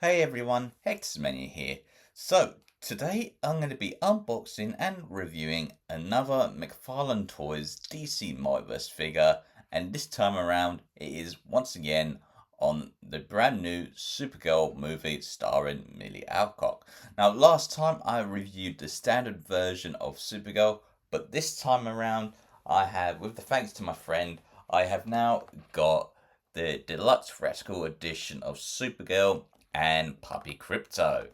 Hey everyone, Hexmania here. So, today I'm going to be unboxing and reviewing another Mcfarlane Toys DC Multiverse figure, and this time around it is once again on the brand new SuperGirl movie starring Millie Alcock. Now, last time I reviewed the standard version of SuperGirl, but this time around I have, with the thanks to my friend, I have now got the Deluxe Theatrical edition of SuperGirl and Puppy Krypto.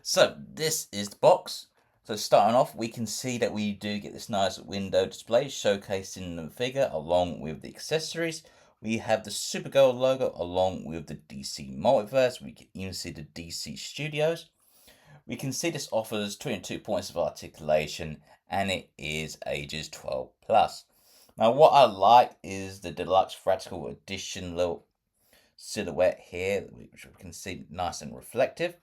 So this is the box. So starting off, we can see that we do get this nice window display showcasing the figure along with the accessories. We have the Supergirl logo along with the DC Multiverse. We can even see the DC Studios. We can see this offers 22 points of articulation and it is ages 12 plus. Now what I like is the Deluxe Theatrical Edition little silhouette here, which we can see nice and reflective.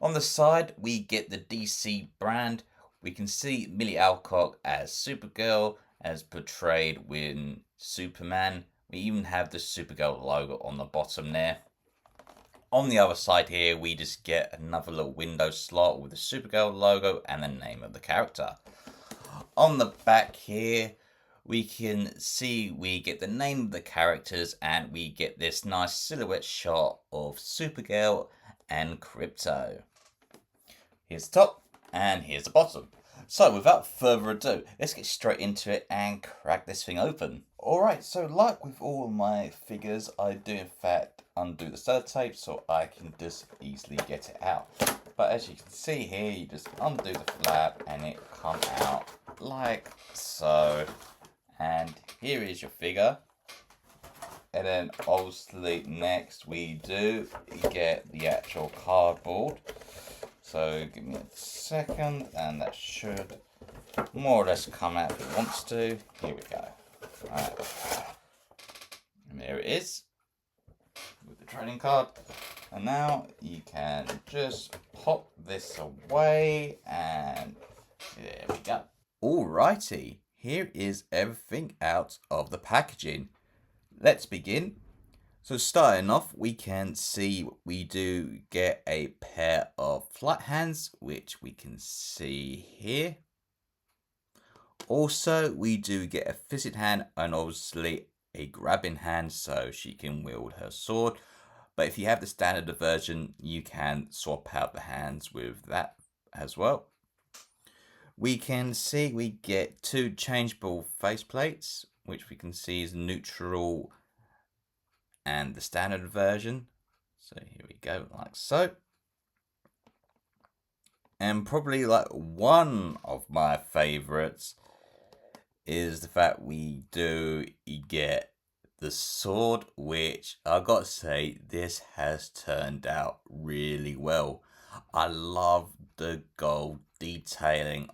On the side, we get the DC brand. We can see Millie Alcock as Supergirl, as portrayed with Superman. We even have the Supergirl logo on the bottom there. On the other side here, we just get another little window slot with the Supergirl logo and the name of the character. On the back here, we can see we get the name of the characters and we get this nice silhouette shot of Supergirl and Krypto. Here's the top and here's the bottom. So without further ado, let's get straight into it and crack this thing open. Alright, so like with all my figures, I do in fact undo the sellotape so I can just easily get it out. But as you can see here, you just undo the flap and it comes out like so. And here is your figure. And then obviously next we do get the actual cardboard. So give me a second and that should more or less come out if it wants to. Here we go. Alright. And there it is with the trading card. And now you can just pop this away and there we go. Alrighty. Here is everything out of the packaging. Let's begin. So starting off, we can see we do get a pair of flight hands, which we can see here. Also, we do get a fisted hand and obviously a grabbing hand so she can wield her sword. But if you have the standard version, you can swap out the hands with that as well. We can see we get two changeable faceplates, which we can see is neutral and the standard version. So here we go, like so. And probably like one of my favorites is the fact we do get the sword, which I gotta say, this has turned out really well. I love the gold detailing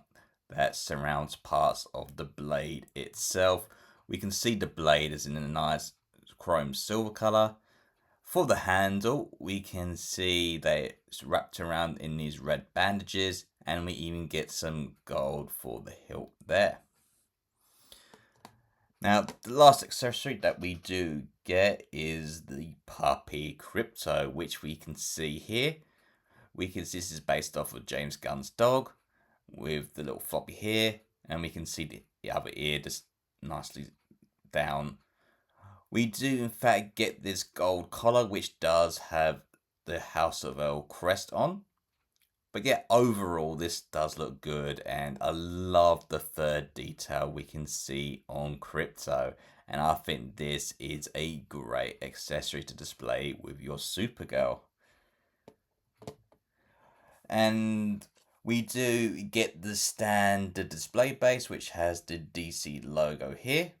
that surrounds parts of the blade itself. We can see the blade is in a nice chrome silver color. For the handle, we can see that it's wrapped around in these red bandages, and we even get some gold for the hilt there. Now, the last accessory that we do get is the Puppy Krypto, which we can see here. We can see this is based off of James Gunn's dog, with the little floppy hair, and we can see the other ear just nicely down. We do in fact get this gold collar, which does have the House of Earl crest on. But yeah, overall this does look good, and I love the third detail we can see on Krypto, and I think this is a great accessory to display with your Supergirl. And we do get the standard display base, which has the DC logo here.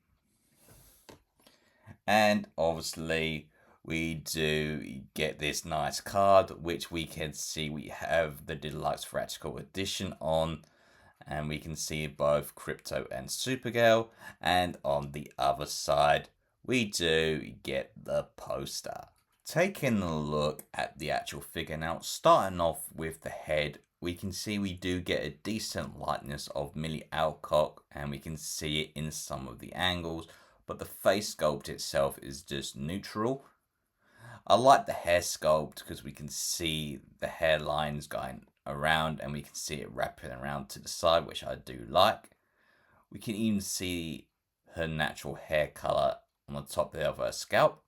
And obviously, we do get this nice card, which we can see we have the Deluxe Theatrical Edition on. And we can see both Krypto and Supergirl. And on the other side, we do get the poster. Taking a look at the actual figure now, starting off with the head, we can see we do get a decent likeness of Millie Alcock, and we can see it in some of the angles, but the face sculpt itself is just neutral. I like the hair sculpt because we can see the hairlines going around and we can see it wrapping around to the side, which I do like. We can even see her natural hair color on the top there of her scalp.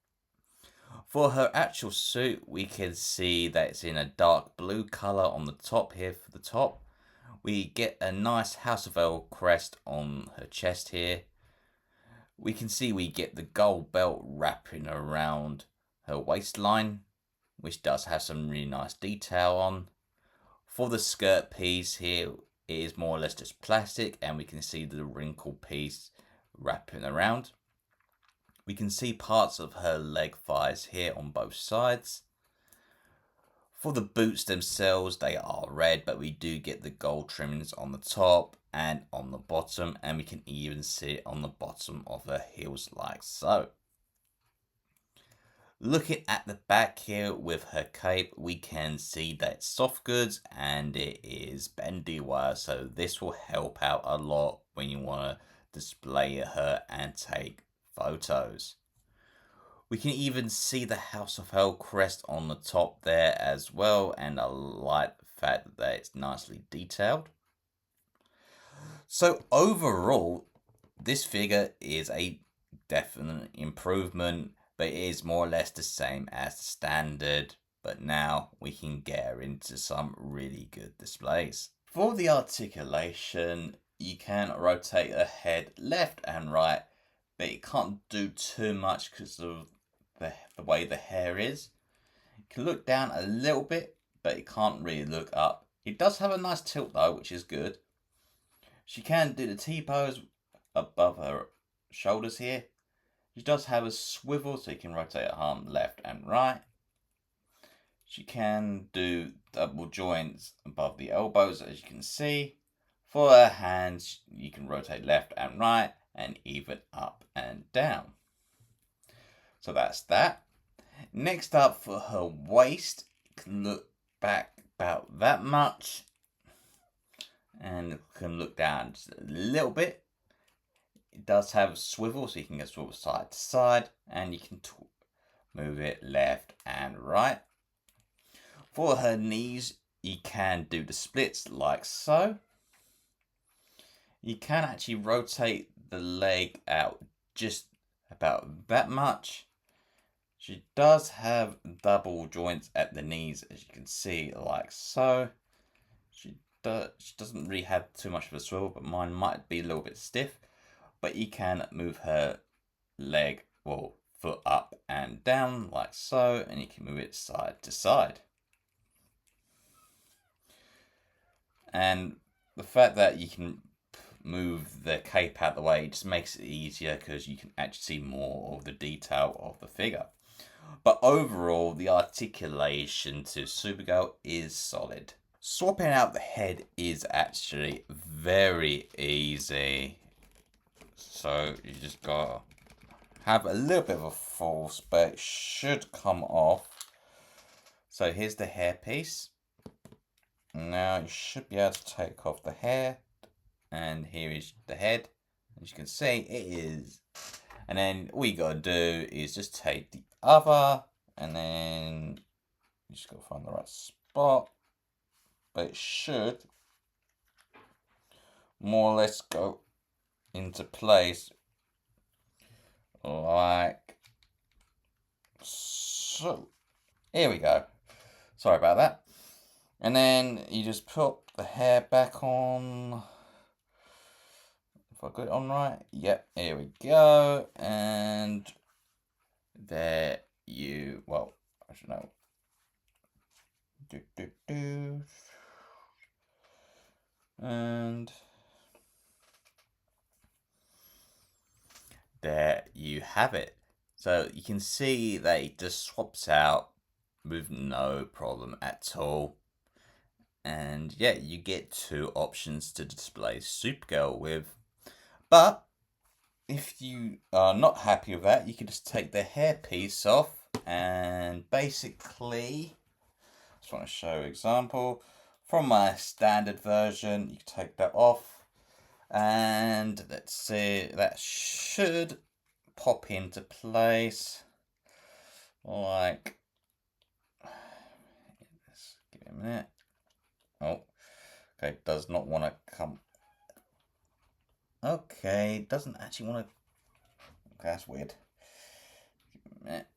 For her actual suit, we can see that it's in a dark blue color on the top here for the top. We get a nice House of L crest on her chest here. We can see we get the gold belt wrapping around her waistline, which does have some really nice detail on. For the skirt piece here, it is more or less just plastic, and we can see the wrinkle piece wrapping around. We can see parts of her leg thighs here on both sides. For the boots themselves, they are red, but we do get the gold trimmings on the top and on the bottom, and we can even see it on the bottom of her heels like so. Looking at the back here with her cape, we can see that it's soft goods and it is bendy wire, so this will help out a lot when you want to display her and take photos. We can even see the House of Hell crest on the top there as well, and I like the fact that it's nicely detailed. So overall, this figure is a definite improvement, but it is more or less the same as the standard, but now we can get her into some really good displays. For the articulation, you can rotate her head left and right, but you can't do too much because of the way the hair is. You can look down a little bit, but you can't really look up. It does have a nice tilt though, which is good. She can do the T-pose above her shoulders here. She does have a swivel, so you can rotate her arm left and right. She can do double joints above the elbows, as you can see. For her hands, you can rotate left and right, and even up and down. So that's that. Next up, for her waist, you can look back about that much, and you can look down just a little bit. It does have a swivel, so you can go swivel side to side, and you can move it left and right. For her knees, you can do the splits like so. You can actually rotate the leg out just about that much. She does have double joints at the knees, as you can see, like so. She doesn't really have too much of a swivel, but mine might be a little bit stiff. But you can move her leg or foot up and down like so, and you can move it side to side. And the fact that you can move the cape out of the way just makes it easier because you can actually see more of the detail of the figure. But overall, the articulation to SuperGirl is solid. Swapping out the head is actually very easy. So you just gotta have a little bit of a force, but it should come off. So here's the hair piece. Now you should be able to take off the hair. And here is the head. As you can see, it is. And then all you gotta do is just take the other, and then you just gotta find the right spot. But it should more or less go into place like so. Here we go. Sorry about that. And then you just put the hair back on. If I got it on right. Yep, here we go. And there you, well, I should know. And there you have it. So you can see that it just swaps out with no problem at all. And yeah, you get two options to display SuperGirl with. But if you are not happy with that, you can just take the hair piece off, and basically, I just want to show an example. From my standard version, you can take that off, and let's see, that should pop into place like minute. Oh, okay, does not want to come. Okay, doesn't actually want to. Okay, that's weird. Give me a minute.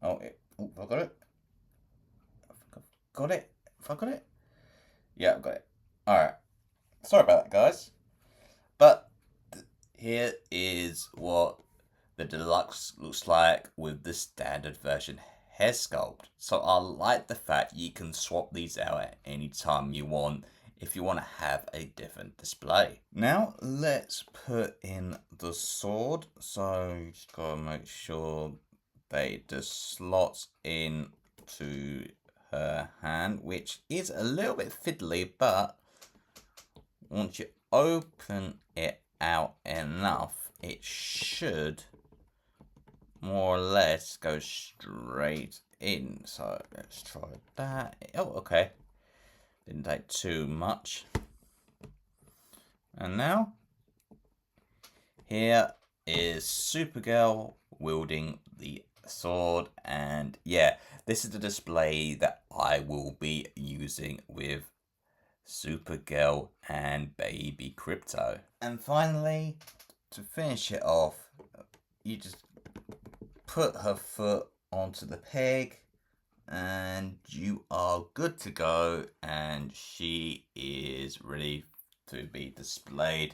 Oh, I got it. Got it. Have I got it? Yeah, I've got it. Alright. Sorry about that, guys. But here is what the deluxe looks like with the standard version hair sculpt. So I like the fact you can swap these out at any time you want if you want to have a different display. Now let's put in the sword. So you just gotta make sure they just slots in to her hand, which is a little bit fiddly, but once you open it out enough, it should more or less go straight in. So let's try that. Oh, okay. Didn't take too much. And now, here is SuperGirl wielding the sword, and yeah, this is the display that I will be using with SuperGirl and Baby Krypto. And finally, to finish it off, you just put her foot onto the peg and you are good to go, and she is ready to be displayed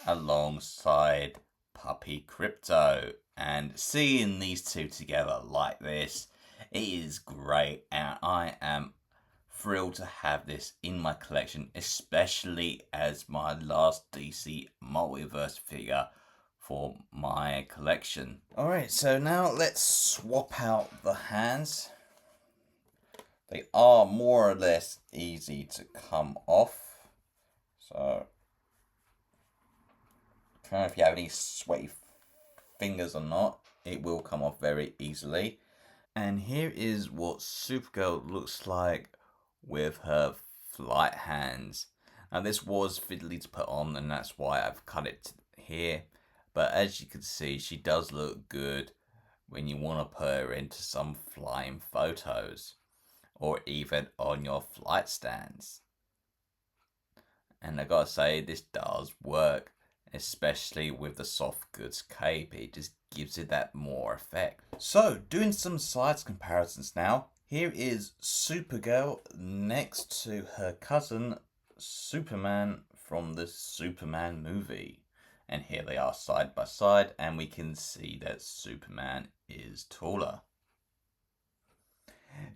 alongside Puppy Krypto. And seeing these two together like this, it is great, and I am thrilled to have this in my collection, especially as my last DC Multiverse figure for my collection. Alright, so now let's swap out the hands. They are more or less easy to come off. So, I don't know if you have any sweaty fingers or not. It will come off very easily. And here is what SuperGirl looks like with her flight hands. Now this was fiddly to put on, and that's why I've cut it here. But as you can see, she does look good when you want to put her into some flying photos, or even on your flight stands. And I gotta say, this does work, especially with the soft goods cape. It just gives it that more effect. So, doing some size comparisons now. Here is SuperGirl next to her cousin Superman from the Superman movie. And here they are side by side, and we can see that Superman is taller.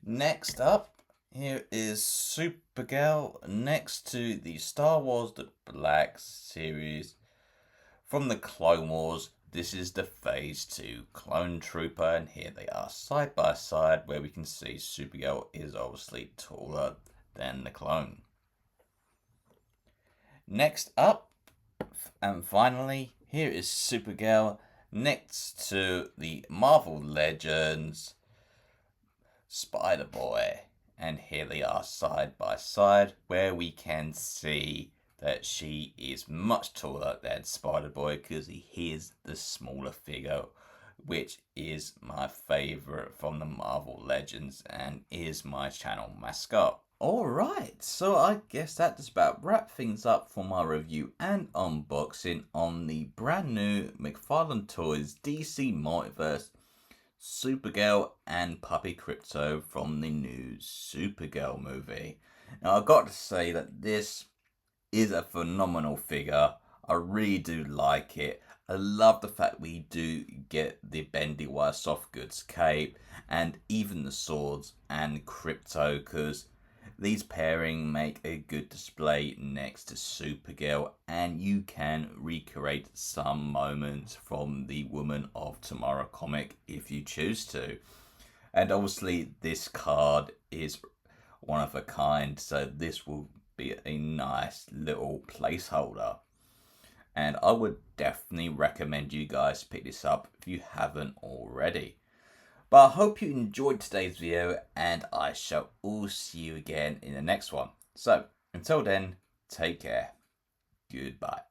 Next up, here is SuperGirl next to the Star Wars The Black series from the Clone Wars. This is the Phase 2 Clone Trooper, and here they are side by side, where we can see SuperGirl is obviously taller than the clone. Next up, and finally, here is SuperGirl next to the Marvel Legends Spider-Boy. And here they are side by side, where we can see that she is much taller than Spider-Boy because he is the smaller figure, which is my favourite from the Marvel Legends and is my channel mascot. Alright, so I guess that just about wraps things up for my review and unboxing on the brand new Mcfarlane Toys DC Multiverse SuperGirl and Puppy Krypto from the new SuperGirl movie. Now I've got to say that this is a phenomenal figure. I really do like it. I love the fact we do get the bendy wire soft goods cape and even the swords and Krypto, because these pairing make a good display next to SuperGirl, and you can recreate some moments from the Woman of Tomorrow comic if you choose to. And obviously this card is one of a kind, so this will be a nice little placeholder. And I would definitely recommend you guys pick this up if you haven't already. But I hope you enjoyed today's video, and I shall all see you again in the next one. So, until then, take care. Goodbye.